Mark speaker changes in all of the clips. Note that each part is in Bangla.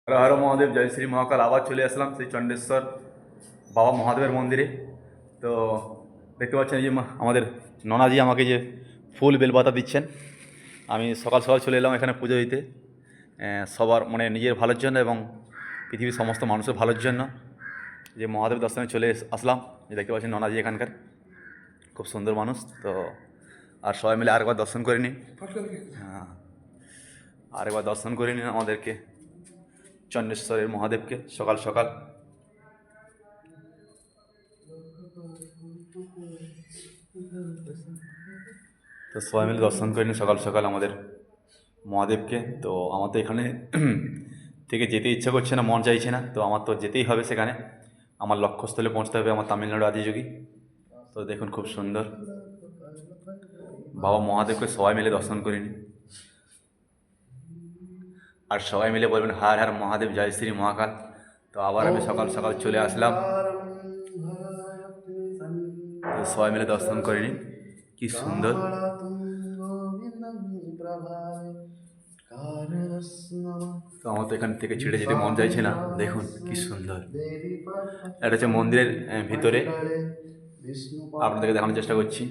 Speaker 1: হর হর মহাদেব, জয় শ্রী মহাকাল। আবার চলে আসলাম সেই চণ্ডেশ্বর বাবা মহাদেবের মন্দিরে। তো দেখতে পাচ্ছেন এই যে আমাদের ননাজি আমাকে যে ফুল বেলপাতা দিচ্ছেন। আমি সকাল সকাল চলে এলাম এখানে পুজো দিতে, সবার মানে নিজের ভালোর জন্য এবং পৃথিবীর সমস্ত মানুষের ভালোর জন্য। যে মহাদেব দর্শনে চলে আসলাম। যে দেখতে পাচ্ছেন ননাজি এখানকার খুব সুন্দর মানুষ। তো আর সবাই মিলে আরেকবার দর্শন করে নিন। হ্যাঁ, আরেকবার দর্শন করে নিন আমাদেরকে চণ্ডেশ্বরের মহাদেবকে সকাল সকাল। তো সবাই মিলে দর্শন করে নিন সকাল সকাল আমাদের মহাদেবকে। তো আমার তো এখানে থেকে যেতে ইচ্ছা করছে না, মন চাইছে না, তো আমার তো যেতেই হবে সেখানে। আমার লক্ষ্যস্থলে পৌঁছতে হবে, আমার তামিলনাড়ু আদিযোগী। তো দেখুন খুব সুন্দর বাবা মহাদেবকে সবাই মিলে দর্শন করে নিন। আর সবাই মিলে বলবেন হর হর মহাদেব, জয় শ্রী মহাকাল। তো আবার আমি সকাল সকাল চলে আসলাম। তো সবাই মিলে দর্শন করে নিন, কি সুন্দর। তো আমার তো এখান থেকে ছেড়ে যেতে মন চাইছে না, দেখুন কি সুন্দর। এটা হচ্ছে মন্দিরের ভিতরে, আপনাদেরকে দেখানোর চেষ্টা করছি।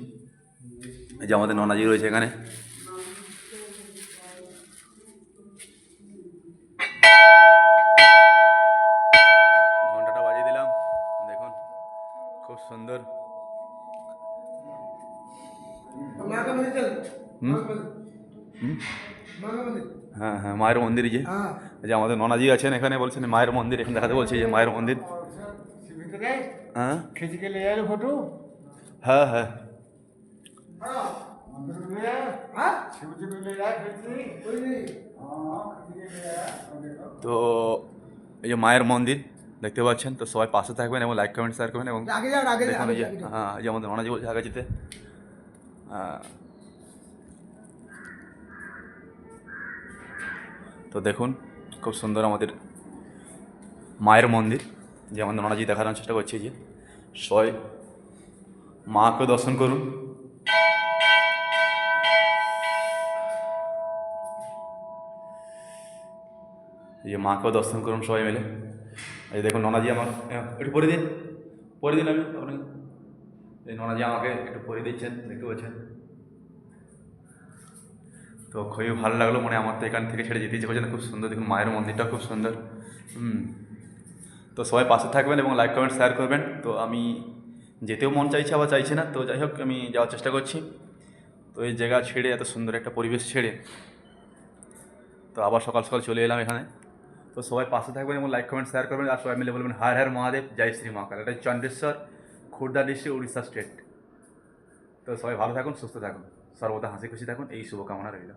Speaker 1: এই যে আমাদের ননাজি রয়েছে এখানে। ঘন্টাটা বাজিয়ে দিলাম, দেখুন খুব সুন্দর। হ্যাঁ হ্যাঁ, মায়ের মন্দির। যে আমাদের ননাজি আছেন এখানে, বলছেন মায়ের মন্দির এখানে দেখাতে বলছি, যে মায়ের মন্দির। হ্যাঁ হ্যাঁ হ্যাঁ। তো এই যে মায়ের মন্দির দেখতে পাচ্ছেন। তো সবাই পাশে থাকবেন এবং লাইক কমেন্ট শেয়ার করবেন। এবং দেখুন এই যে হ্যাঁ, এই যে আমাদের ননাজি বলছে আগে যেতে। তো দেখুন খুব সুন্দর আমাদের মায়ের মন্দির, যে আমাদের ননাজি দেখানোর চেষ্টা করছি। যে সবাই মাকে দর্শন করুন। এই যে মাকেও দর্শন করুন সবাই মিলে। এই দেখুন ননাজি আমার একটু পরে দিন, পরে দিন আমি আপনাকে। এই ননাজি আমাকে একটু পরে দিচ্ছেন, দেখতে পাচ্ছেন। তো খুবই ভালো লাগলো, মানে আমার তো এখান থেকে ছেড়ে যেতে ইচ্ছে করছে না। খুব সুন্দর, দেখুন মায়ের মন্দিরটা খুব সুন্দর। তো সবাই পাশে থাকবেন এবং লাইক কমেন্ট শেয়ার করবেন। তো আমি যেতেও মন চাইছে, আবার চাইছে না, তো যাই হোক আমি যাওয়ার চেষ্টা করছি। তো এই জায়গা ছেড়ে, এত সুন্দর একটা পরিবেশ ছেড়ে, তো আবার সকাল সকাল চলে এলাম এখানে। তো সবাই পাশে থাকবেন এবং লাইক কমেন্ট শেয়ার করবেন। আর সবাই মিলে বলবেন হর হর মহাদেব, জয় শ্রী মহাকাল। এটা চণ্ডেশ্বর, খুর্দা ডিস্ট্রিক্ট, উড়িষ্যা স্টেট। তো সবাই ভালো থাকুন, সুস্থ থাকুন, সর্বদা হাসি খুশি থাকুন, এই শুভকামনা রইল।